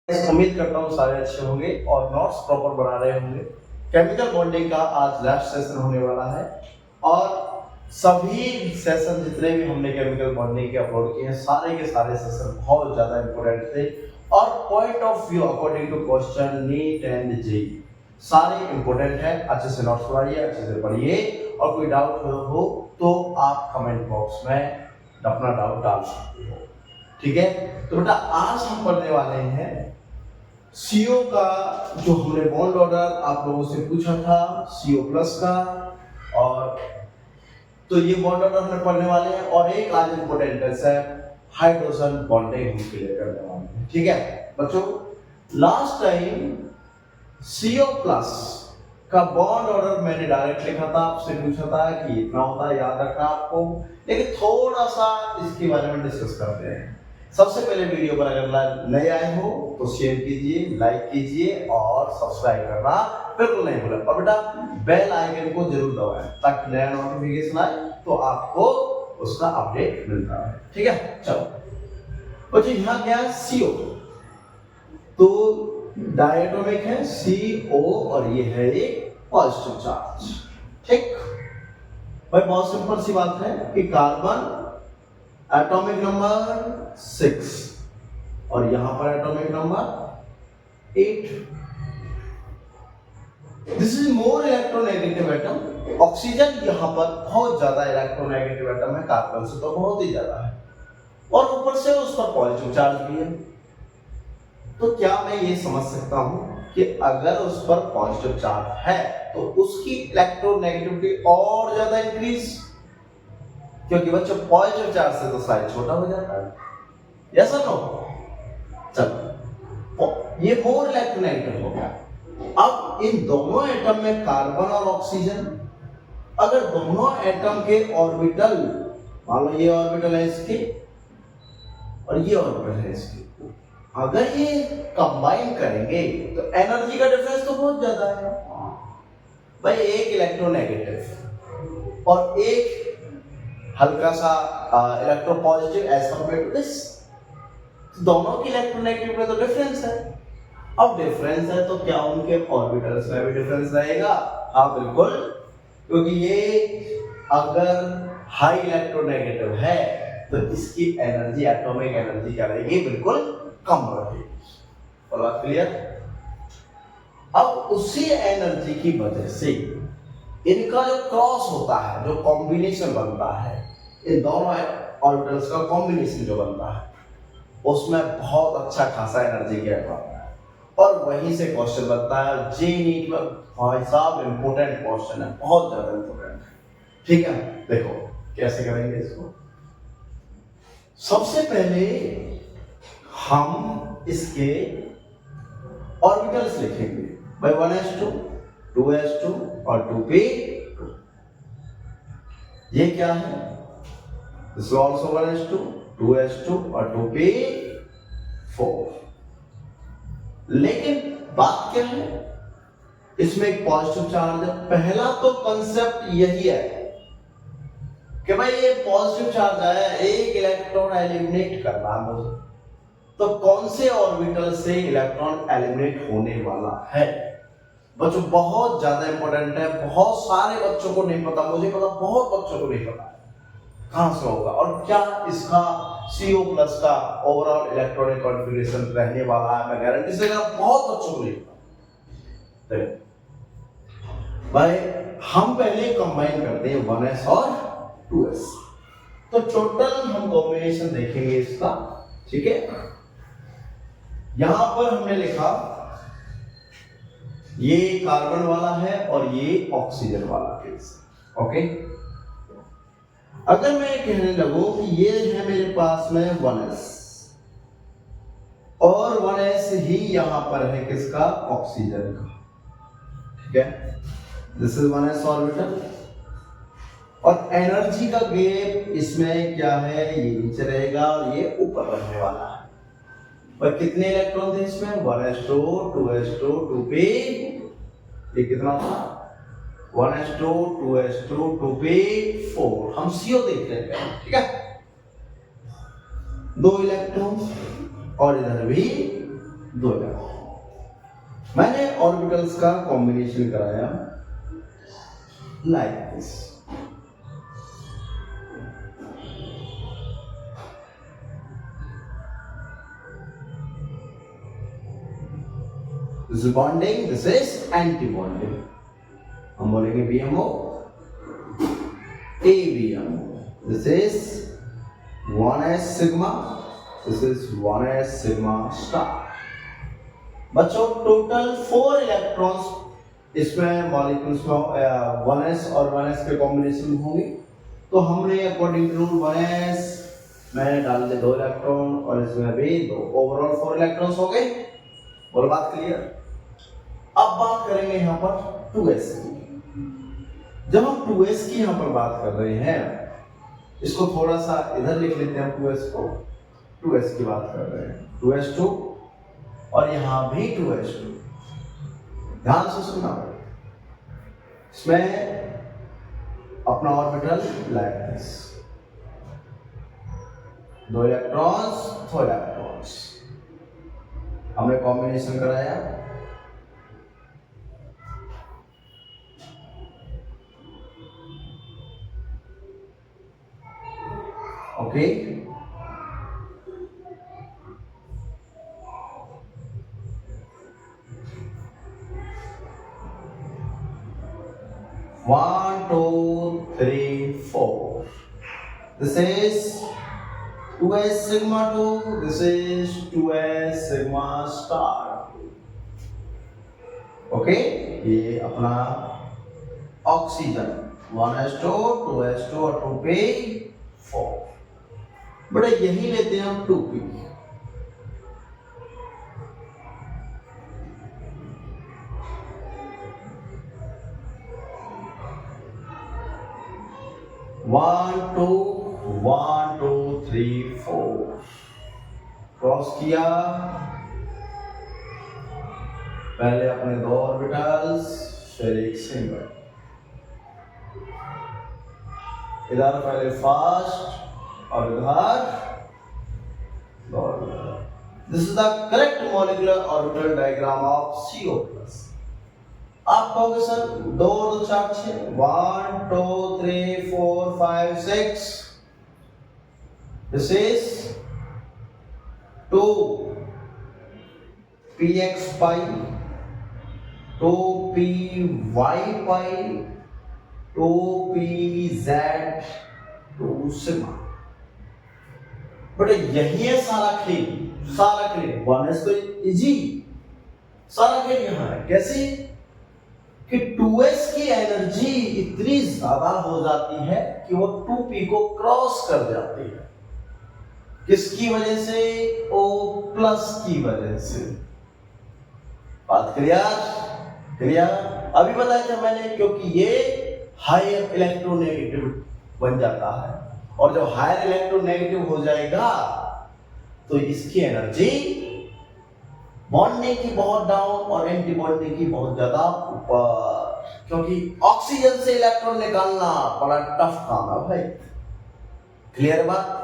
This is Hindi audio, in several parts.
उम्मीद करता हूँ सारे अच्छे होंगे और नोट्स प्रॉपर बना रहे होंगे। केमिकल बॉन्डिंग का आज लास्ट सेशन होने वाला है और सभी सेशन जितने भी हमने केमिकल बॉन्डिंग के अपलोड किए हैं सारे के सारे सेशन बहुत ज़्यादा इंपॉर्टेंट थे और point of view according to question NEET and JEE सारे इंपॉर्टेंट है। अच्छे से नोट्स बनाइए, अच्छे से पढ़िए और कोई डाउट हो तो आप कमेंट बॉक्स में अपना डाउट डाल सकते हो। ठीक है, तो बेटा आज हम पढ़ने वाले हैं CO का जो हमने बॉन्ड ऑर्डर आप लोगों से पूछा था CO प्लस का, और तो ये बॉन्ड ऑर्डर हमने पढ़ने वाले हैं और एक आज इंपॉर्टेंट है हाइड्रोजन बॉन्डिंग हम क्लियर करने वाले हैं। ठीक है बच्चों, लास्ट टाइम CO प्लस का बॉन्ड ऑर्डर मैंने डायरेक्ट लिखा था, आपसे पूछा था कि इतना होता है, याद रखना आपको, लेकिन थोड़ा सा इसके बारे में डिस्कस करते हैं। सबसे पहले वीडियो पर अगर नए आए हो तो शेयर कीजिए, लाइक कीजिए और सब्सक्राइब करना बिल्कुल नहीं भूलें और बेटा बेल आइकन को जरूर दबाएं ताकि नया नोटिफिकेशन आए तो आपको उसका अपडेट मिलता है। ठीक है, चलो बच्चों यहाँ क्या है CO, तो डायटोमिक है CO और ये है एक पॉजिटिव चार्ज। ठीक भाई, बहुत सिंपल सी बात है कि कार्बन एटॉमिक नंबर 6 और यहां पर atomic number 8। This is more electronegative atom. Oxygen यहां पर बहुत ज्यादा इलेक्ट्रोनेगेटिव एटम है, कार्बन से तो बहुत ही ज्यादा है और ऊपर से उस पर पॉजिटिव चार्ज भी है। तो क्या मैं ये समझ सकता हूं कि अगर उस पर पॉजिटिव चार्ज है तो उसकी इलेक्ट्रोनेगेटिविटी और ज्यादा इंक्रीज, क्योंकि बच्चों पॉजिटिव चार्ज से तो साइज छोटा हो जाता है। यस और नो? चलो ये मोर इलेक्ट्रोनेगेटिव हो गया। अब इन दोनों एटम में कार्बन और ऑक्सीजन, अगर दोनों एटम के ऑर्बिटल, मान लो ये ऑर्बिटल है इसके और ये ऑर्बिटल है इसके, अगर ये कंबाइन करेंगे तो एनर्जी का डिफरेंस तो बहुत ज्यादा है भाई। एक इलेक्ट्रोनेगेटिव और एक हल्का सा electropositive as compare to this, दोनों की इलेक्ट्रोनेगेटिव में तो डिफरेंस है। अब डिफरेंस है तो क्या उनके ऑर्बिटल्स में भी डिफरेंस रहेगा? हाँ बिल्कुल, क्योंकि ये अगर हाई इलेक्ट्रोनेगेटिव है तो इसकी एनर्जी, एटॉमिक एनर्जी क्या रहेगी? बिल्कुल कम रहेगी। और बात क्लियर? अब उसी एनर्जी की वजह से इनका जो क्रॉस होता है, जो कॉम्बिनेशन बनता है, इन दोनों ऑर्बिटल्स का कॉम्बिनेशन जो बनता है उसमें बहुत अच्छा खासा एनर्जी गैप आता है और वहीं से क्वेश्चन बनता है। जे नीट में भाई साहब इंपॉर्टेंट क्वेश्चन है, बहुत ज्यादा इंपॉर्टेंट है। ठीक है, देखो कैसे करेंगे इसको। सबसे पहले हम इसके ऑर्बिटल्स लिखेंगे भाई, 1s2 2s2 और 2p2। ये क्या है? This is also 1s2 2s2 और 2p4। लेकिन बात क्या है, इसमें एक पॉजिटिव चार्ज है। पहला तो कंसेप्ट यही है कि भाई ये पॉजिटिव चार्ज आया, एक इलेक्ट्रॉन एलिमिनेट करना है मुझे, तो कौन से ऑर्बिटल से इलेक्ट्रॉन एलिमिनेट होने वाला है? बच्चों बहुत ज्यादा इंपॉर्टेंट है, बहुत सारे बच्चों को नहीं पता, मुझे पता बहुत बच्चों को नहीं पता कहां से होगा और क्या इसका CO प्लस का ओवरऑल इलेक्ट्रॉनिक कॉन्फ़िगरेशन रहने वाला है। मैं गारंटी से कहता हूं बहुत बच्चों को नहीं पता। भाई हम पहले कंबाइन करते हैं 1s और 2s, तो टोटल हम कॉम्बिनेशन देखेंगे इसका। ठीक है, यहां पर हमने लिखा ये कार्बन वाला है और ये ऑक्सीजन वाला केस। ओके, अगर मैं कहने लगूं कि ये है मेरे पास में 1s और 1s ही यहां पर है किसका? ऑक्सीजन का। ठीक है, दिस इज 1s ऑर्बिटल और एनर्जी का गैप इसमें क्या है? ये नीचे रहेगा और ये ऊपर रहने वाला है। और कितने इलेक्ट्रॉन थे इसमें? 1s2 2s2 2p, ये कितना था? 1s2 2s2 2p4। हम CO देख रहे हैं। ठीक है, 2 इलेक्ट्रॉन और इधर भी 2 इलेक्ट्रॉन। मैंने ऑर्बिटल्स का कॉम्बिनेशन कराया like this. This is bonding, this is anti-bonding. हम बोलेंगे BMO, ABMO. This is 1s sigma, this is 1s sigma star. बच्चों टोटल 4 इलेक्ट्रॉन्स इसमें मॉलिक्यूल्स में 1s और 1s के कॉम्बिनेशन होंगे। तो हमने अकॉर्डिंग टू रूल 1s में डाल दिए 2 इलेक्ट्रॉन और इसमें भी 2, ओवरऑल 4 इलेक्ट्रॉन्स हो गए। और बात क्लियर। अब बात करेंगे यहाँ पर 2s की। जब हम 2s की यहाँ पर बात कर रहे हैं, इसको थोड़ा सा इधर लिख लेते हैं। 2s को 2s की बात कर रहे हैं, 2s2 और यहां भी 2s2। ध्यान से सुनना, इसमें अपना orbital like this, 2 electrons 2 electrons हमने कॉम्बिनेशन कराया। Okay, One, two, three, 4. This is 2s sigma 2. This is 2s sigma star 2. Okay, ये अपना ऑक्सीजन 1s2, 2s2 और 2p4। बड़ा यही लेते हैं हम 2p। One two three 4 cross किया। पहले अपने 2 ऑर्बिटल्स, फिर एक सिंगल। इधर पहले फर्स्ट और इधर 2 orbital. This is the correct molecular orbital diagram of CO+। आप कहोगे sir 2 2 4 6, 1 2 3 4 5 6। This is 2 px pi, 2 py pi, 2 pz, 2 sigma। But यही है सारा खेल, सारा खेल। 1s तो इजी, सारा खेल यहाँ है। कैसे कि 2s की एनर्जी इतनी ज्यादा हो जाती है कि वो 2p को क्रॉस कर जाती है। किसकी वजह से? O+ की वजह से। बात क्लियर? क्लियर? अभी बताया था मैंने, क्योंकि ये हायर इलेक्ट्रोनेगेटिव बन जाता है, और जब हायर इलेक्ट्रोनेगेटिव हो जाएगा तो इसकी एनर्जी बॉन्डिंग की बहुत डाउन और एंटी बॉन्डिंग की बहुत ज्यादा ऊपर। क्योंकि ऑक्सीजन से इलेक्ट्रॉन निकालना बड़ा टफ काम है भाई। क्लियर बात?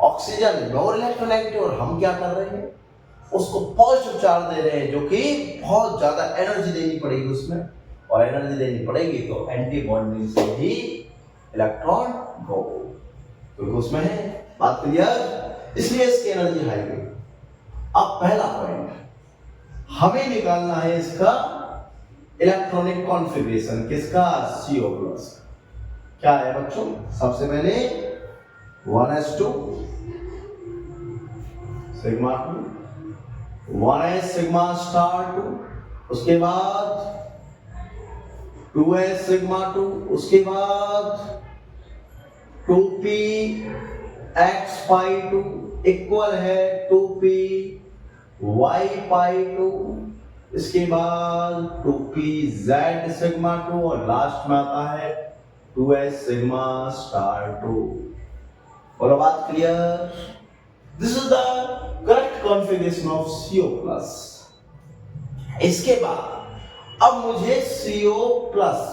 ऑक्सीजन लोअर इलेक्ट्रोनेगेटिव और हम क्या कर रहे हैं, उसको पॉजिटिव चार्ज दे रहे हैं, जो कि बहुत ज्यादा एनर्जी देनी पड़ेगी उसमें, और एनर्जी देनी पड़ेगी तो एंटी बॉन्डिंग से ही इलेक्ट्रॉन गो, क्योंकि उसमें है। बात क्लियर? इसलिए इसकी एनर्जी हाई गई। अब पहला पॉइंट हमें निकालना है इसका इलेक्ट्रॉनिक कॉन्फ़िगरेशन। किसका? CO+। क्या है बच्चों? सबसे पहले 1s2 sigma 2, 1s sigma star 2, उसके बाद 2s सिग्मा 2, उसके बाद 2p x pi 2 इक्वल है 2p y pi 2, इसके बाद 2p z सिग्मा 2 और लास्ट में आता है 2s सिग्मा स्टार 2। बोलो बात clear? This is the correct configuration of CO+। इसके बाद अब मुझे CO+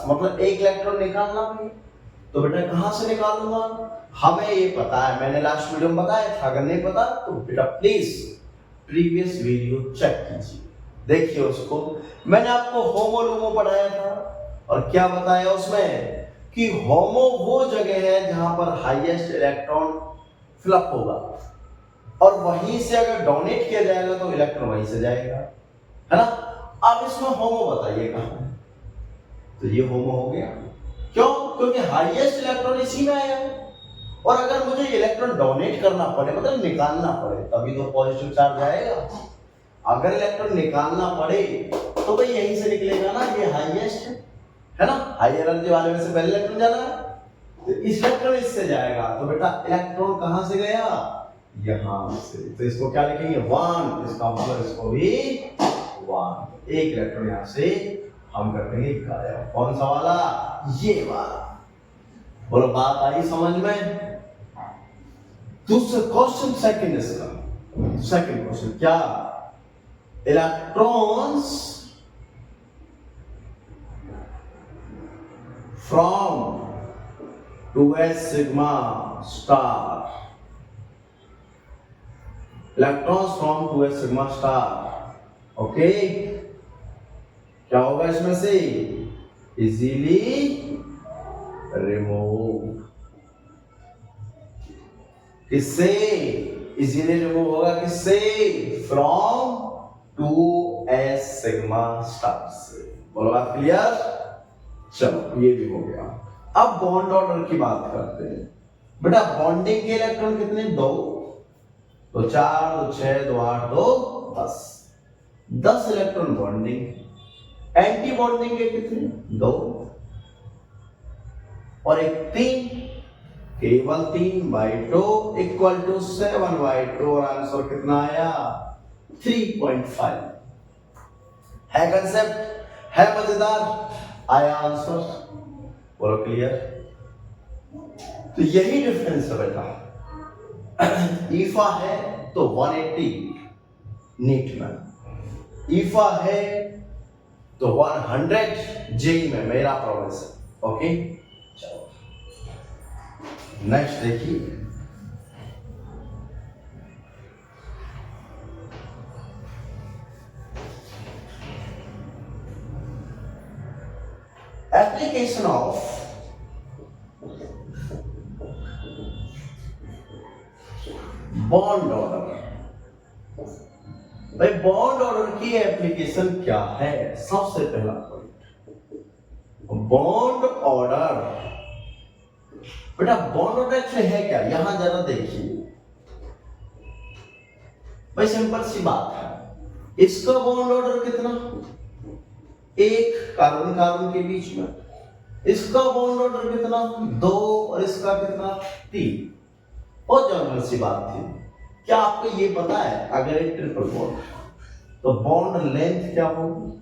मतलब एक इलेक्ट्रॉन निकालना भी, तो बेटा कहां से निकालूंगा? हमें ये पता है, मैंने लास्ट वीडियो में बताया था। अगर नहीं पता तो बेटा प्लीज प्रीवियस वीडियो चेक कीजिए, देखिए उसको। मैंने आपको होमो लूमो पढ़ाया था और क्या बताया उसमें कि होमो वो जगह है जहां पर हाईएस्ट इलेक्ट्रॉन फिलअप होगा और वहीं से अगर डोनेट किया जाएगा तो इलेक्ट्रॉन वहीं से जाएगा, है ना। अब इसमें होमो बताइए कहां है, तो ये होमो हो गया। क्यों? क्योंकि हाईएस्ट इलेक्ट्रॉन इसी में आया, और अगर मुझे इलेक्ट्रॉन डोनेट करना पड़े मतलब निकालना पड़े तभी तो पॉजिटिव चार्ज आएगा। अगर इलेक्ट्रॉन निकालना पड़े तो भाई यहीं से निकलेगा ना, ये हाईएस्ट है ना, हाई एनर्जी वाले में से पहले इलेक्ट्रॉन जाना है, तो इलेक्ट्रॉन इससे जाएगा, तो बेटा इलेक्ट्रॉन कहां से गया, यहां से। तो इसको क्या लिखेंगे 1, इसका मतलब इसको भी 1, एक इलेक्ट्रॉन यहां से हम कर देंगे गायब। कौन सा वाला? ये वाला। बोलो बात आई समझ में? दूसरा क्वेश्चन सेकंड, इसका सेकंड क्वेश्चन क्या, electrons from 2s sigma star, electrons from 2s sigma star, okay. क्या होगा इसमें से? Easily remove. किससे इजीली रिमूव होगा? किससे? फ्रॉम 2s sigma star से। बोलो बात क्लियर? चलो ये भी हो गया। अब बॉन्ड ऑर्डर की बात करते हैं। बेटा बॉन्डिंग के इलेक्ट्रॉन कितने? 2, तो 4, 2 6, 2 8, 2 10, 10 इलेक्ट्रॉन बॉन्डिंग। एंटी बॉन्डिंग के कितने? 2 और एक 3, केवल 3/2 इक्वल टू 7/2, और आंसर कितना आया? 3.5। है कंसेप्ट? है मजेदार? आया आंसर? बोलो क्लियर? तो यही डिफरेंस है बेटा। ईफा है तो 180 न्यूटन, ईफा है तो 100 जेई में मेरा प्रोग्रेस है, ओके। चलो नेक्स्ट देखिए, एप्लीकेशन ऑफ बॉन्ड ऑर्डर। भाई बॉन्ड ऑर्डर की एप्लीकेशन क्या है? सबसे पहला पॉइंट, बॉन्ड ऑर्डर। बेटा बॉन्ड ऑर्डर एक्चुअली है क्या? यहां जरा देखिए भाई, सिंपल सी बात है। इसका बॉन्ड ऑर्डर कितना? 1 कार्बन कार्बन के बीच में। इसका बॉन्ड ऑर्डर कितना? 2, और इसका कितना? 3। बहुत जनरल सी बात थी। क्या आपको ये पता है अगर एक ट्रिपल बॉन्ड तो बॉन्ड लेंथ क्या होगी?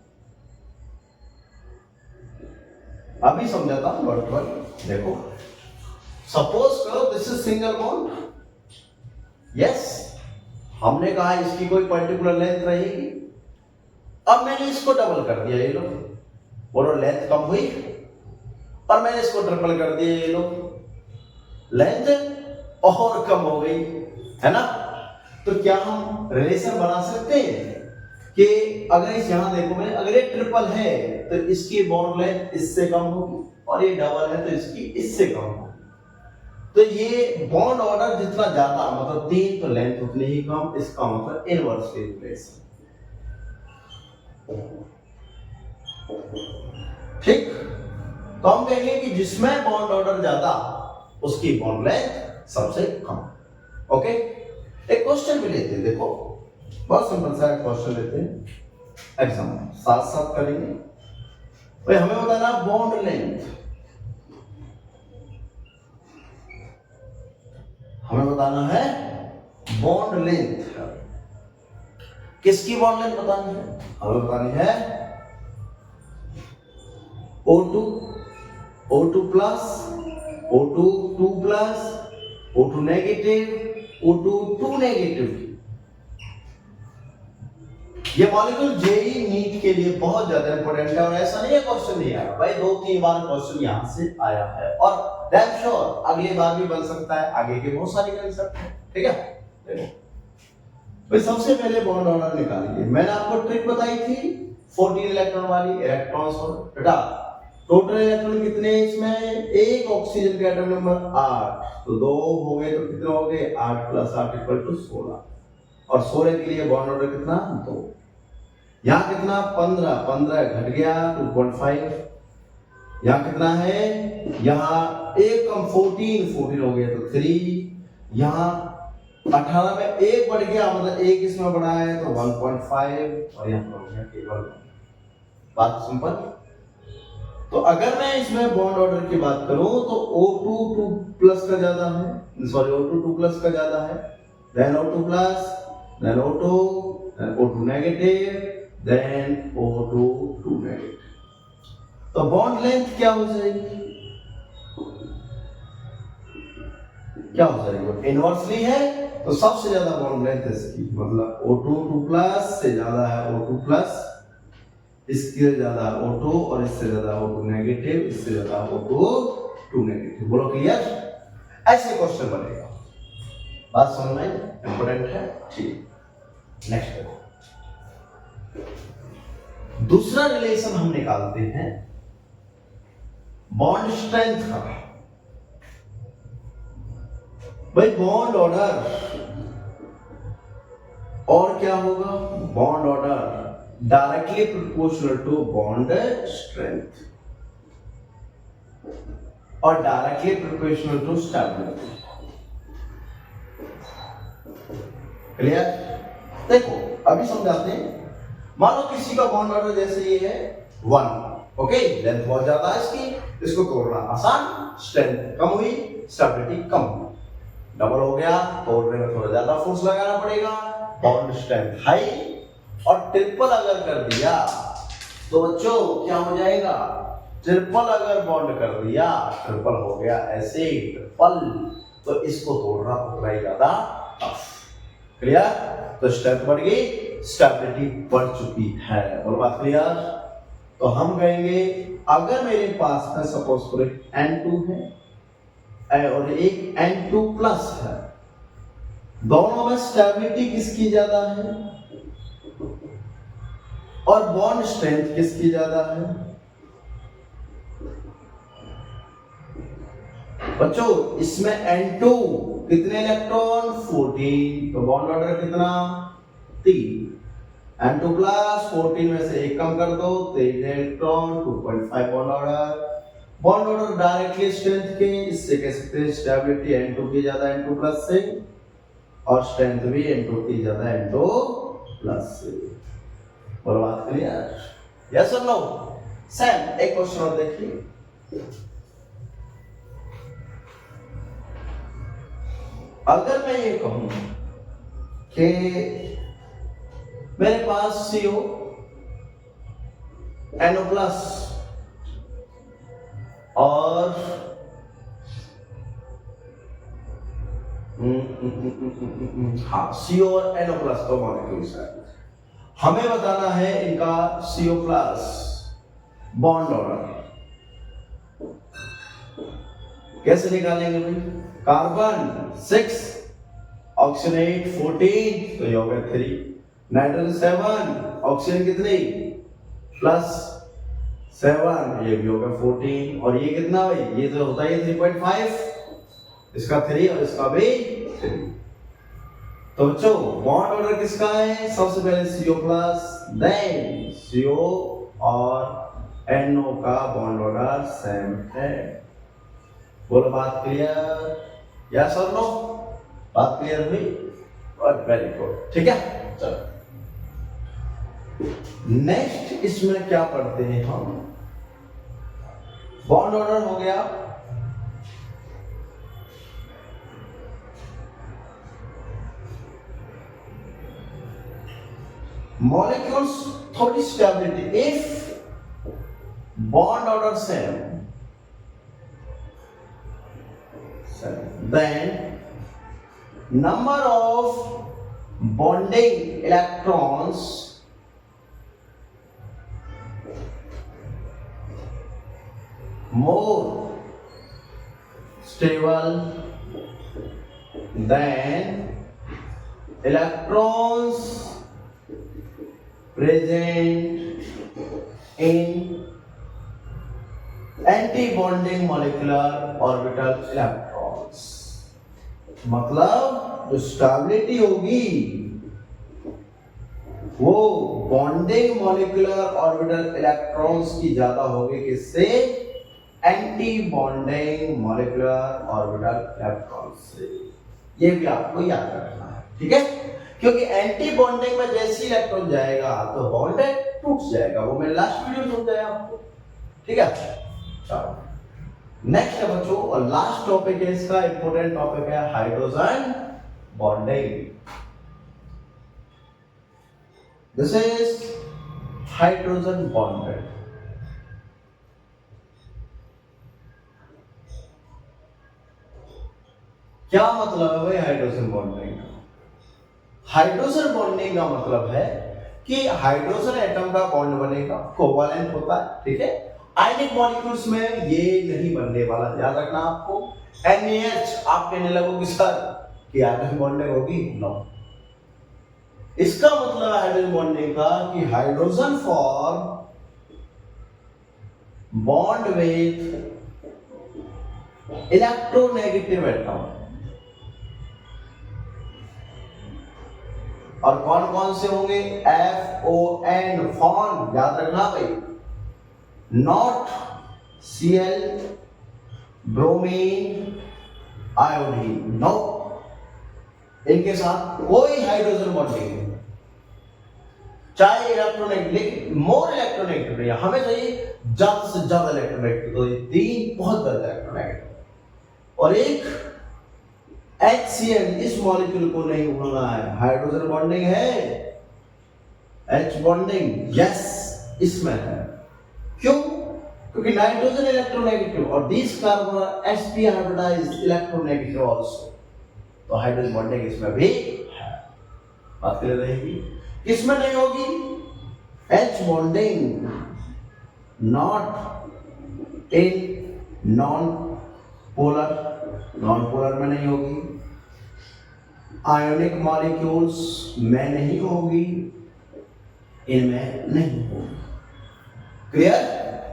अभी समझाता हूं वर्ड। देखो सपोज करो this is single bond, yes, हमने कहा इसकी कोई पर्टिकुलर लेंथ रहेगी। अब मैंने इसको डबल कर दिया, ये लो, बोलो लेंथ कम हुई, और मैंने इसको ट्रिपल कर दिया, ये लो, लेंथ और कम हो गई, है ना। तो क्या हम रिलेशन बना सकते हैं कि अगर इस यहां देखो मैं, अगर ये ट्रिपल है तो इसकी बॉन्ड लेंथ इससे कम होगी, और ये डबल है तो इसकी इससे कम होगी। तो ये बॉन्ड ऑर्डर जितना ज्यादा मतलब 3 तो लेंथ उतनी ही कम, इसका मतलब इनवर्सली रिलेशन। ठीक, तो हम कहेंगे कि जिसमें बॉन्ड ऑर्डर ज्यादा उसकी बॉन्ड लेंथ सबसे कम। ओके, एक क्वेश्चन भी लेते हैं, देखो बहुत सिंपल सा क्वेश्चन लेते हैं, एग्जाम्पल साथ साथ करेंगे। भाई हमें बताना बॉन्ड लेंथ, हमें बताना है बॉन्ड लेंथ। किसकी बॉन्ड लेंथ बतानी है? हमें बतानी है O2, O2 plus, O2 2 plus, O2 negative, O2 2 negative. ये मॉलिक्यूल जेई नीट के लिए बहुत ज्यादा इंपॉर्टेंट है, और ऐसा नहीं है क्वेश्चन नहीं आया भाई, 2-3 बार क्वेश्चन यहां से आया है, और डैम श्योर अगली बार भी बन सकता है, आगे के बहुत सारे कंसेप्ट है। ठीक है, देखो भाई सबसे पहले बॉन्ड ऑर्डर निकालिए। मैंने आपको ट्रिक बताई थी 14 इलेक्ट्रॉन वाली, इलेक्ट्रॉन्स और बेटा टोटल इलेक्ट्रॉन कितने हैं इसमें? एक ऑक्सीजन के एटम नंबर 8, तो 2 हो गए तो कितने हो गए? 8 + 8 = 16, और 16 के लिए बॉन्ड ऑर्डर कितना? 2। यहाँ कितना? 15, 15 घट गया 2.5। यहाँ कितना है? यहाँ एक कम 14, 14 हो गया तो 3। यहाँ 18 में एक बढ़ गया, मतलब एक इसमें बढ़ा है तो 1.5, और यहाँ पर हो गया केवल 1। बात सिंपल। तो अगर मैं इसमें बॉन्ड ऑर्डर की बात करूं तो O2 2+ का ज्यादा है, सॉरी O2 2+ का ज्यादा है, then O2+, then O2, then O2 negative, then O2 2 negative. तो बॉन्ड लेंथ क्या हो जाएगी? क्या हो जाएगी? इनवर्सली है तो सबसे ज्यादा बॉन्ड लेंथ इसकी, मतलब O2 2+ से ज्यादा है O2+, इससे ज्यादा O2, और इससे ज्यादा O2 नेगेटिव, इससे ज्यादा O2 2 नेगेटिव। बोलो क्लियर? ऐसे क्वेश्चन बनेगा। बात समझ में इंपॉर्टेंट है? ठीक, नेक्स्ट देखो। दूसरा रिलेशन हम निकालते हैं बॉन्ड स्ट्रेंथ का। भाई बॉन्ड ऑर्डर और क्या होगा? Bond order directly proportional to bond strength और directly proportional to stability. Clear? देखो अभी समझाते हैं। मान लो किसी का बॉन्ड ऑर्डर जैसे ये है 1, ओके, लेंथ बहुत ज्यादा है इसकी, इसको तोड़ना आसान, स्ट्रेंथ कम हुई, स्टेबिलिटी कम हुई। डबल हो गया, तोड़ने में थोड़ा ज्यादा फोर्स लगाना पड़ेगा, बॉन्ड स्ट्रेंथ हाई। और ट्रिपल अगर कर दिया तो बच्चों क्या हो जाएगा? ट्रिपल अगर बॉन्ड कर दिया, ट्रिपल हो गया ऐसे ट्रिपल, तो इसको तोड़ना उतना ही ज्यादा टफ। क्लियर? तो स्ट्रेंथ बढ़ गई, स्टेबिलिटी बढ़ चुकी है। और बात क्लियर? तो हम कहेंगे अगर मेरे पास में सपोज करो N2 है और एक N2+ है, दोनों में स्टेबिलिटी किसकी ज्यादा है और बॉन्ड स्ट्रेंथ किसकी ज्यादा है? बच्चों इसमें N2 कितने इलेक्ट्रॉन? 14, तो बॉन्ड ऑर्डर कितना? 3। N2+ 14 में से एक कम कर दो, 3 electron, 2.5 bond order. Bond order directly strength के, इससे कह सकते हैं स्टेबिलिटी N2 की ज्यादा N2+ से, और स्ट्रेंथ भी N2 की ज्यादा N2+ से। और बात क्लियर? यस और नो? सेम एक क्वेश्चन और देखिए। अगर मैं ये कहूं कि मेरे पास CO NO+ और हाँ CO और NO+ तो मॉलिक्यूल्स है, हमें बताना है इनका CO+ बॉन्ड ऑर्डर। कैसे निकालेंगे भाई? कार्बन 6, ऑक्सीजन 8 14, तो ये हो गया 3, नाइट्रोजन 7, ऑक्सीजन कितनी? +7, ये भी हो गया 14, और ये कितना भाई? ये तो होता है 3.5, इसका 3 और इसका भी 3। तो बच्चों बॉन्ड ऑर्डर किसका है? सबसे पहले CO+, देन CO और NO का बॉन्ड ऑर्डर सेम है। बोलो बात क्लियर? यस और नो? बात क्लियर हुई? और वेरी गुड, ठीक है। चलो नेक्स्ट इसमें क्या पढ़ते हैं हम? बॉन्ड ऑर्डर हो गया, molecules थोड़ी stability, if bond order same, then number of bonding electrons more stable than electrons present in anti-bonding molecular orbital electrons। मतलब जो स्टेबिलिटी होगी वो बॉन्डिंग मॉलिक्यूलर ऑर्बिटल इलेक्ट्रॉन्स की ज्यादा होगी, किससे? Anti bonding molecular orbital electrons से। ये भी आपको याद रखना है, ठीक है? क्योंकि एंटी बॉन्डिंग में जैसे इलेक्ट्रॉन जाएगा तो बॉन्ड टूट जाएगा, वो मैंने लास्ट वीडियो में समझाया आपको, ठीक है? चलो नेक्स्ट है बच्चों, और लास्ट टॉपिक है इसका, इंपॉर्टेंट टॉपिक है hydrogen bonding. This is hydrogen bonding. क्या मतलब है भाई हाइड्रोजन बॉन्डिंग का? हाइड्रोजन बॉन्डिंग का मतलब है कि हाइड्रोजन एटम का बॉन्ड बनेगा, कोवैलेंट होता है, ठीक है? आयनिक मॉलिक्यूल्स में ये नहीं बनने वाला, याद रखना आपको। NaH आप कहने लगोगे सर कि हाइड्रोजन बॉन्डिंग होगी, नो। इसका मतलब हाइड्रोजन बॉन्डिंग का कि hydrogen form bond with electronegative atom. और कौन कौन से होंगे? FON, फॉन, याद रखना भाई, not Cl, bromine, iodine, no. इनके साथ कोई हाइड्रोजन बॉन्डिंग नहीं, चाहे इलेक्ट्रोनेगेटिव, लेकिन मोर इलेक्ट्रोनेगेटिव नहीं, हमें चाहिए ज्यादा से ज्यादा इलेक्ट्रोनेगेटिव। तो ये तीन बहुत ज्यादा इलेक्ट्रोनेगेटिव। और एक HCl, इस मॉलिक्यूल को नहीं होना है, हाइड्रोजन बॉन्डिंग है, H बॉन्डिंग, यस इसमें है। क्यों? क्योंकि नाइट्रोजन इलेक्ट्रोनेगेटिव और this carbon sp hybridized electronegative also, तो हाइड्रोजन बॉन्डिंग इसमें भी है। बात क्लियर रहेगी? किसमें नहीं होगी? H bonding not in non polar, non polar में नहीं होगी, आयोनिक मॉलिक्यूल्स में नहीं होगी, इनमें नहीं होगी। क्लियर?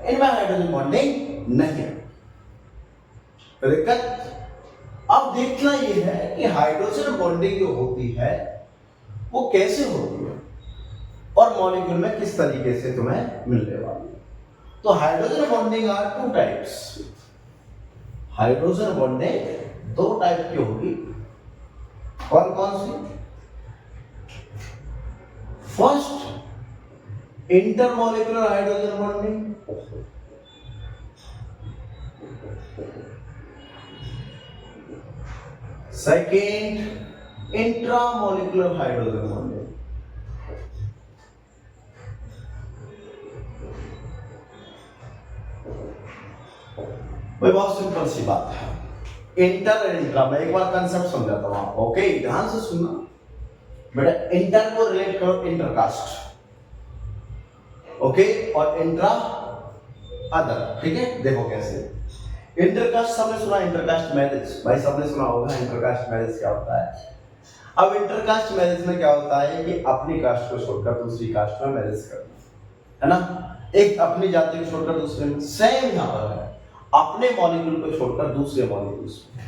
इनमें हाइड्रोजन बॉन्डिंग नहीं है। तो दिक्कत अब देखना यह है कि हाइड्रोजन बॉन्डिंग जो होती है वो कैसे होती है और मॉलिक्यूल में किस तरीके से तुम्हें मिलने वाली है। तो hydrogen bonding are two types. Hydrogen bonding दो टाइप की होगी। कौन कौन सी? First intermolecular hydrogen bonding, second intramolecular hydrogen bonding. भाई बहुत सिंपल सी बात है, इंटर और इंट्रा। मैं एक बार कंसेप्ट समझाता हूं आपको, ओके? ध्यान से सुनना बेटा। इंटर को रिलेट करो इंटरकास्ट, ओके? और इंट्रा अदर, ठीक है? देखो कैसे। इंटरकास्ट सबने सुना, इंटरकास्ट मैरिज, भाई सबने सुना होगा इंटरकास्ट मैरिज क्या होता है। अब इंटरकास्ट मैरिज में क्या होता है कि अपनी कास्ट को छोड़कर दूसरी कास्ट में मैरिज करना, है ना? एक अपनी जाति को छोड़कर दूसरे में। सेम यहां पर है, अपने मॉलिक्यूल को छोड़कर दूसरे मॉलिक्यूल्स में।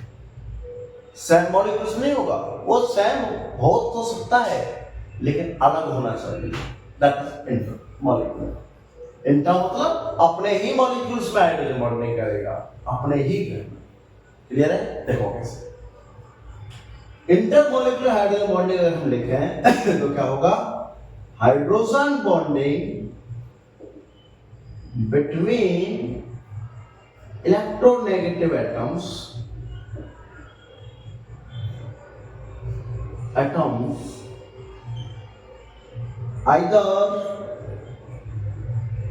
सेम मॉलिक्यूल्स नहीं होगा, वो सेम हो तो सकता है लेकिन अलग होना चाहिए, that is inter molecule. Inter मतलब अपने ही मॉलिक्यूल्स में हाइड्रोजन बॉन्ड नहीं करेगा, अपने ही घर में। क्लियर है? देखो कैसे। इंटरमॉलिक्यूलर हाइड्रोजन बॉन्डिंग अगर हम लिखें तो क्या होगा? Hydrogen bonding between electronegative atoms either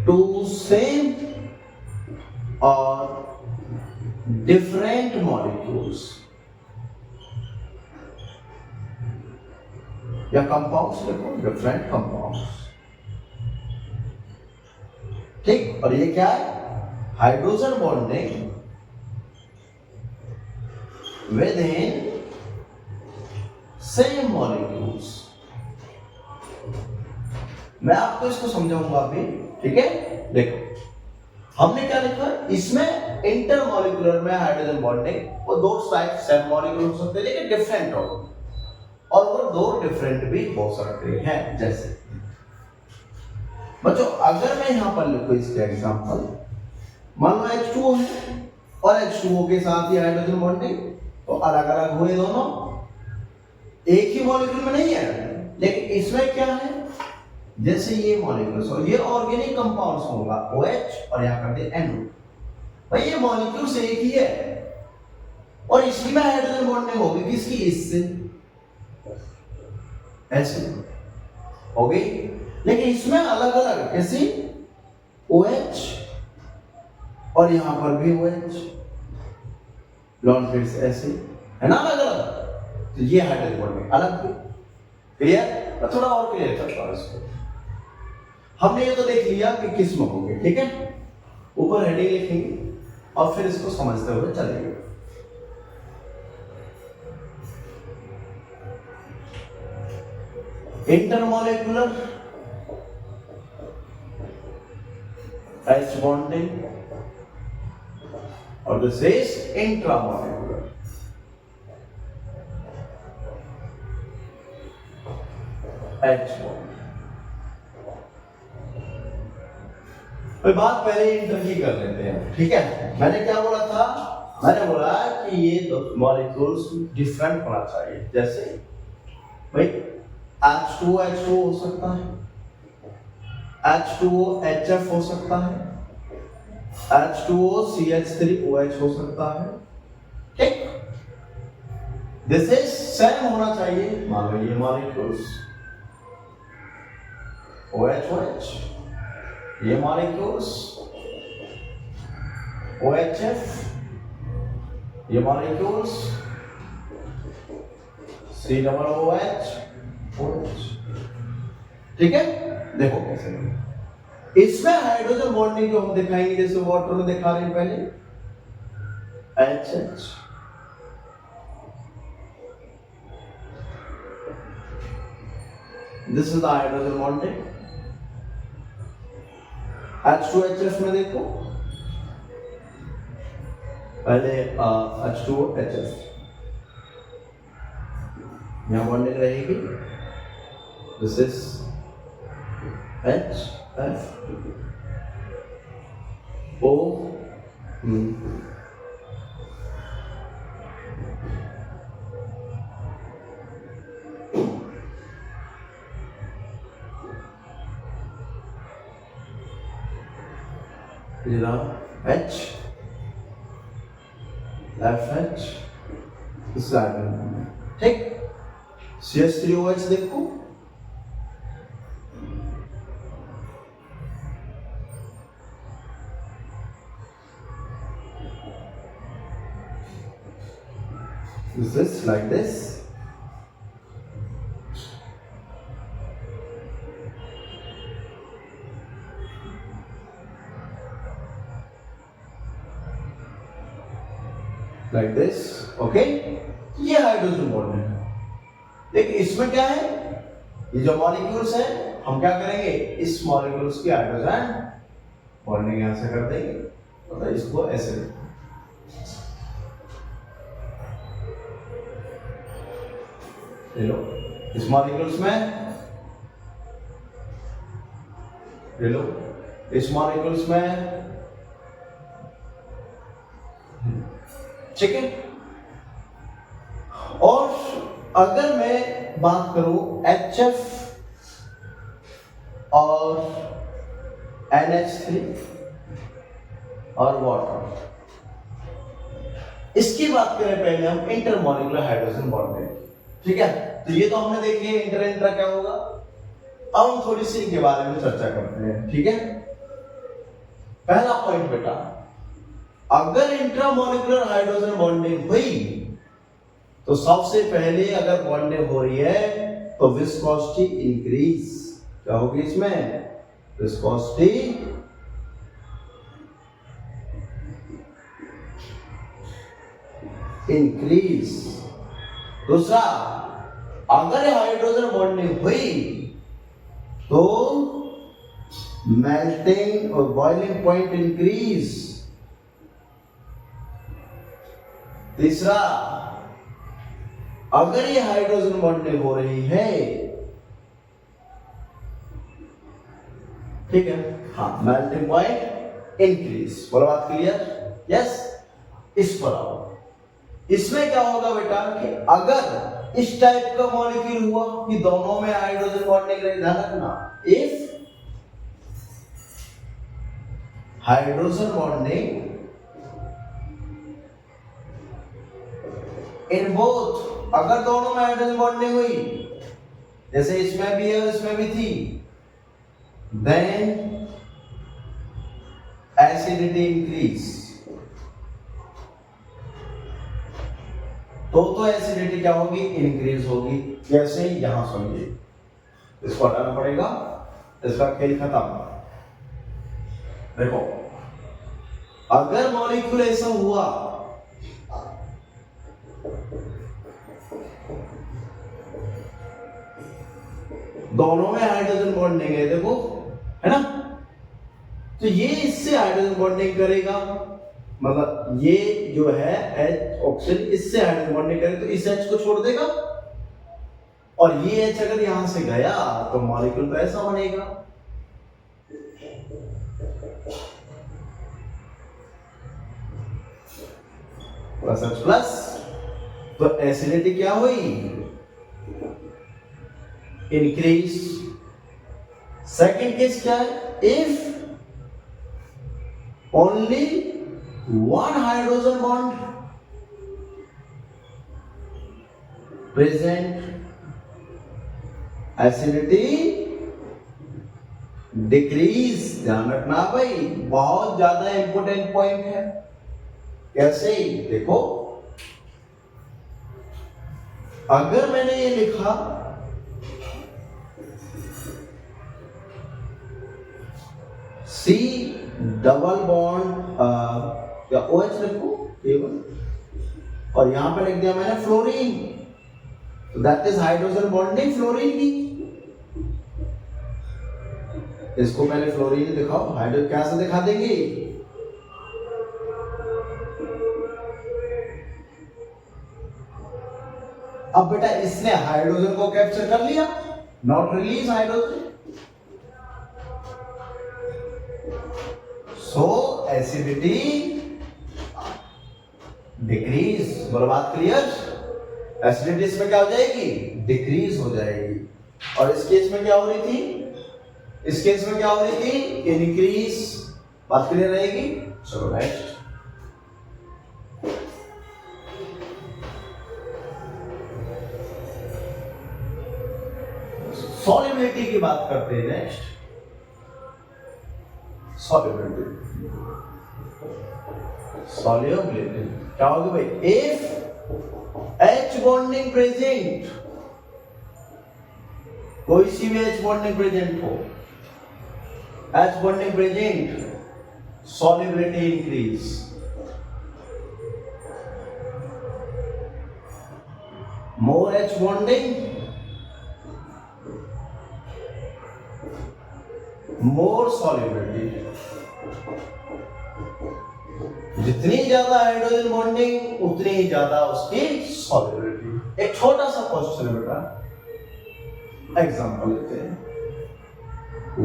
two same or different molecules या compounds लिखो, different compounds, ठीक? और ये क्या है? Hydrogen bonding within same molecules, मैं आपको इसको समझाऊंगा अभी, ठीक है। देखो हमने क्या लिखा, इसमें इंटरमॉलिक्यूलर में हाइड्रोजन बॉन्डिंग, वो दो टाइप सेम मॉलिक्यूल हो सकते हैं लेकिन डिफरेंट हो, और वो दो डिफरेंट भी हो सकते हैं। जैसे बच्चों अगर मैं यहां पर लिखूं इसके एग्जांपल, मान लो H2O है और H2O के साथ ही हाइड्रोजन बॉन्डिंग, तो अलग अलग हुए दोनों, एक ही मॉलिक्यूल में नहीं है। लेकिन इसमें क्या है, जैसे ये मॉलिक्यूल्स और ये ऑर्गेनिक कंपाउंड्स होगा OH और यहां करते NO, भाई ये मॉलिक्यूल्स एक ही है और इसी में हाइड्रोजन बॉन्डिंग होगी, किसकी, इससे, ऐसे हो गई। लेकिन इसमें अलग अलग, कैसे, OH और यहां पर भी OH, लॉन्ग फिट्स ऐसे है ना, अलग अलग, तो ये हाइड्रोजन बॉन्डिंग अलग भी। क्लियर? मैं थोड़ा और क्लियर करता हूं इसको। हमने ये तो देख लिया कि किस में होंगे, ठीक है, ऊपर हेडिंग लिखेंगे और फिर इसको समझते हुए चलेंगे। इंटरमॉलिक्यूलर H bonding और this is intramolecular. H bond। कोई बात पहले इंटर की कर लेते हैं, ठीक है। मैंने क्या बोला था, मैंने बोला कि ये दो मॉलिक्यूल्स डिफरेंट होना चाहिए। जैसे भाई H2O H2O हो सकता है, H2O HF हो सकता है, H2O CH3OH हो सकता है, ठीक। दिस इज सेम होना चाहिए। मान लो ये मॉलिक्यूल्स OH OH, ये मॉलिक्यूल्स OHF, ये मॉलिक्यूल्स COOH OH, ठीक है। देखो कैसे, इसमें हाइड्रोजन बॉन्डिंग जो हम दिखाएंगे जैसे वाटर में दिखा रहे हैं पहले, HH, this is the hydrogen bonding. H2HF में देखो, पहले H2HF, यहां बॉन्डिंग रहेगी, this is HF O, H FH, ठीक। CH3OH देखो, this is like this, like this, okay. ये हाइड्रोजन बॉन्ड है। देखिए इसमें क्या है, ये जो मॉलिक्यूल्स है, हम क्या करेंगे, इस मॉलिक्यूल्स की हाइड्रोजन बॉन्डिंग यहां से कर देंगे, मतलब इसको ऐसे, ले लो, इस मॉलिक्यूल्स में ले लो, इस मॉलिक्यूल्स में, ठीक है। और अगर मैं बात करूं HF और NH3 और वाटर, इसकी बात करें पहले हम इंटरमॉलिक्यूलर हाइड्रोजन बॉन्डिंग, ठीक है। तो ये तो हमने देख लिया इंटर इंट्रा क्या होगा। अब हम थोड़ी सी इनके बारे में चर्चा करते हैं, ठीक है। पहला पॉइंट बेटा, अगर इंट्रामॉलिक्यूलर हाइड्रोजन बॉन्डिंग हुई तो सबसे पहले अगर बॉन्डिंग हो रही है तो विस्कोसिटी इंक्रीज, क्या होगी इसमें, विस्कोसिटी इंक्रीज। दूसरा, अगर हाइड्रोजन बॉन्डिंग हुई तो मेल्टिंग और बॉइलिंग पॉइंट इंक्रीज। तीसरा, अगर ये हाइड्रोजन बॉन्डिंग हो रही है, ठीक है, हाँ, मेल्टिंग पॉइंट इंक्रीज। बोलो बात क्लियर? यस। इस पर आओ। इसमें क्या होगा बेटा कि अगर इस टाइप का मॉलिक्यूल हुआ कि दोनों में हाइड्रोजन बॉन्डिंग रहे, ध्यान रखना, if hydrogen bonding in both, अगर दोनों में हाइड्रोजन बॉन्डिंग हुई, जैसे इसमें भी है और इसमें भी थी, देन एसिडिटी इंक्रीज। तो एसिडिटी क्या होगी? इंक्रीज होगी। कैसे? यहां समझिए, इसको हटाना पड़ेगा, इसका खेल खत्म। देखो, अगर मॉलिक्यूल ऐसा हुआ दोनों में हाइड्रोजन बॉन्डिंग है, देखो, है ना, तो ये इससे हाइड्रोजन बॉन्डिंग करेगा, मतलब ये जो है H ऑक्सीजन इससे हाइड्रोजन बॉन्डिंग करेगा, तो इस H को छोड़ देगा, और ये H अगर यहां से गया तो मॉलिक्यूल तो ऐसा बनेगा। प्लस H प्लस, तो एसिडिटी क्या हुई? इंक्रीज। सेकेंड केस क्या है? If only one hydrogen bond present, acidity decrease। ध्यान रखना भाई, बहुत ज्यादा इंपोर्टेंट पॉइंट है। कैसे? देखो, अगर मैंने ये लिखा C डबल बॉन्ड या OH लिखो केवल, और यहां पे लिख दिया मैंने फ्लोरीन, तो that is hydrogen bonding fluorine की। इसको पहले फ्लोरीन दिखाओ, हाइड्रो कैसे दिखा देंगे? अब बेटा इसने हाइड्रोजन को कैप्चर कर लिया, not release hydrogen, so acidity decrease. बोलो बात क्लियर? एसिडिटी इसमें क्या हो जाएगी? डिक्रीज हो जाएगी। और इस केस में क्या हो रही थी? इस केस में क्या हो रही थी? इंक्रीज। बात क्लियर रहेगी? चलो नेक्स्ट। सॉल्युबिलिटी की बात करते हैं नेक्स्ट। सॉल्युबिलिटी क्या होगी भाई? इफ H बॉन्डिंग प्रेजेंट, कोई सी भी H बॉन्डिंग प्रेजेंट हो, H bonding present, solubility increase. More H bonding, more solubility. जितनी ज्यादा हाइड्रोजन बॉन्डिंग उतनी ही ज्यादा उसकी सॉल्युबिलिटी। एक छोटा सा क्वेश्चन है बेटा, एग्जांपल लेते हैं।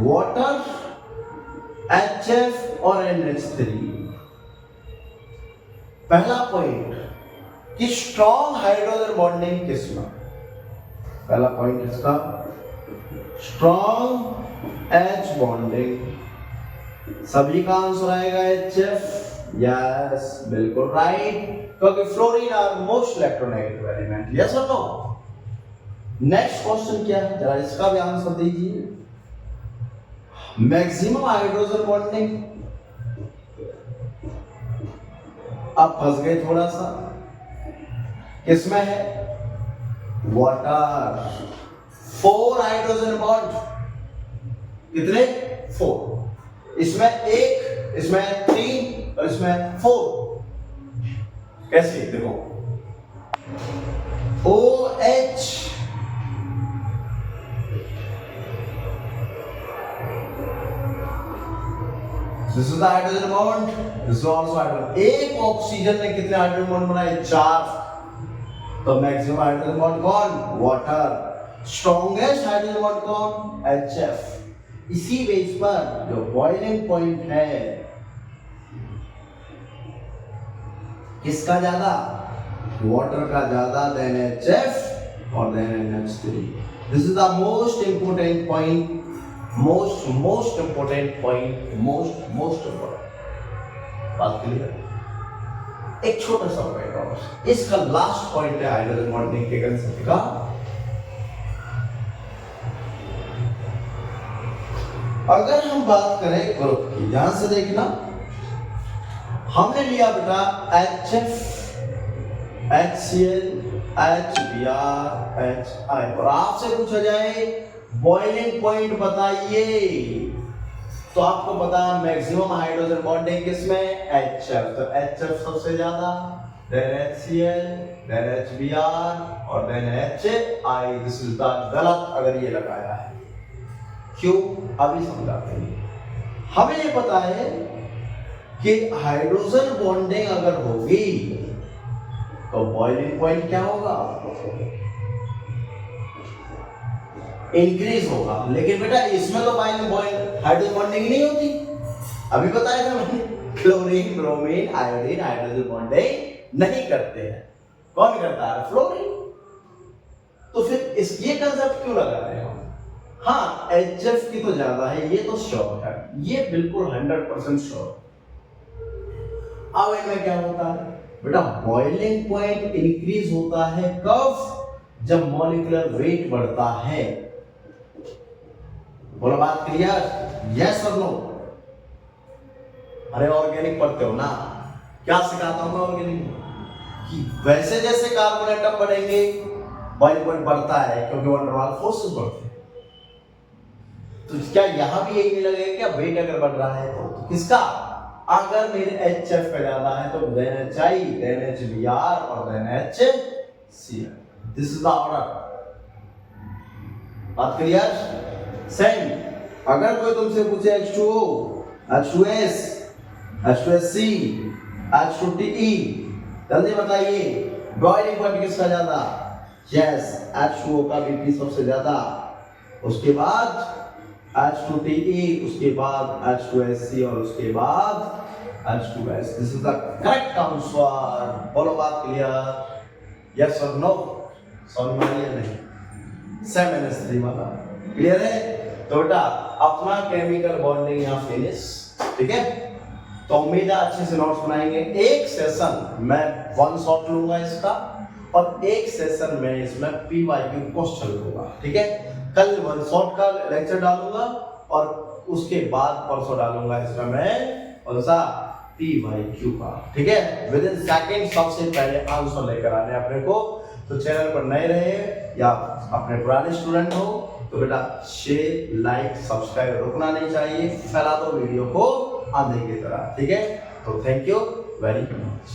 वाटर, HF और NH3। पहला पॉइंट कि स्ट्रॉन्ग हाइड्रोजन बॉन्डिंग किसमें? पहला पॉइंट इसका स्ट्रॉन्ग H बॉन्डिंग। सभी का आंसर आएगा HF। यस, बिल्कुल राइट, क्योंकि fluorine are most electronegative element. Yes और नो? नेक्स्ट क्वेश्चन क्या है, जरा इसका भी आंसर दीजिए। मैक्सिमम हाइड्रोजन बॉन्डिंग, अब फंस गए थोड़ा सा, किसमें है? वाटर। 4 हाइड्रोजन बॉन्ड, कितने? 4। इसमें 1, इसमें 3 और इसमें 4। कैसे? देखो, OH this is the hydrogen bond, this is also hydrogen. एक ऑक्सीजन ने कितने हाइड्रोजन बॉन्ड बनाए? 4। तो मैक्सिमम हाइड्रोजन बॉन्ड कौन? वाटर। स्ट्रॉन्गेस्ट हाइड्रोजन बॉन्ड कौन? HF। इसी बेस पर जो बॉइलिंग पॉइंट है किसका ज्यादा? वाटर का ज्यादा देन HF और then NH3। This is the most important point, most important point, most important. बात क्लियर? एक छोटा सा पॉइंट और, इसका लास्ट पॉइंट है हाइड्रोजन बॉन्डिंग के कंसेप्ट का। अगर हम बात करें ग्रुप की, ध्यान से देखना, हमने लिया बेटा HF, HCl, HBr, HI, और आपसे पूछा जाए बॉइलिंग पॉइंट बताइए, तो आपको पता है मैक्सिमम हाइड्रोजन बॉन्डिंग किसमें? HF। तो HF सबसे ज्यादा, देन HCl, देन HBr और then HI। This is the गलत अगर ये लगाया है। क्यों? अभी समझाते हैं। हमें ये पता है कि हाइड्रोजन बॉन्डिंग अगर होगी तो बॉइलिंग पॉइंट क्या होगा? इंक्रीज होगा। लेकिन बेटा इसमें तो हाइड्रोजन बॉन्डिंग नहीं होती। अभी बताया था मैंने, chlorine, bromine, iodine hydrogen bonding नहीं करते हैं। कौन करता है? फ्लोरीन। तो फिर इस ये कंसेप्ट क्यों लगा रहे हैं हम? हाँ, HF की तो ज्यादा है, ये तो श्योर है, ये बिल्कुल 100% श्योर। अब इनमें क्या होता है बेटा? बॉइलिंग पॉइंट इंक्रीज होता है कब? जब मॉलिक्यूलर वेट बढ़ता है। बोलो बात क्लियर? यस और नो? अरे ऑर्गेनिक पढ़ते हो ना, क्या सिखाता हूं मैं ऑर्गेनिक? कि वैसे जैसे कार्बन एटम बढ़ेंगे बॉइलिंग पॉइंट बढ़ता है, क्योंकि वन डर वाल फोर्सेस बढ़ते हैं। तो क्या यहां भी यही लगेगा क्या? वेट अगर बढ़ रहा है तो किसका? अगर मेरे HF का ज्यादा है तो देन HI, देन HBr और then HCl। This is the order. बात क्लियर? सेम अगर कोई तुमसे पूछे H2O, H2S, H2SC, H2TE, जल्दी बताइए बॉइलिंग पॉइंट किसका ज्यादा? यस, H2O का BP सबसे ज्यादा, उसके बाद H2TE, उसके बाद H2SC और उसके बाद H2S। This is the correct answer. बोलो बात क्लियर? यस और नो? समझ में आया नहीं? 7NH3 वाला क्लियर है? तो बेटा अपना केमिकल बॉन्डिंग यहाँ फिनिश, ठीक है? तो उम्मीद है अच्छे से नोट्स बनाएंगे। एक सेशन मैं 1 शॉट लूंगा इसका, और एक सेशन में इसमें PYQ क्वेश्चन लूंगा, ठीक है? कल 1 शॉट का लेक्चर डालूंगा और उसके बाद परसों डालूंगा इसमें मैं कौन सा? PYQ का, ठीक है? विद इन सेकंड सबसे पहले आंसर लेकर आने अपने को। तो चैनल पर नए रहे या अपने पुराने स्टूडेंट हो तो बेटा शेयर, लाइक, सब्सक्राइब रुकना नहीं चाहिए, फैला दो वीडियो को आंधी की तरह, ठीक है? तो थैंक यू वेरी मच।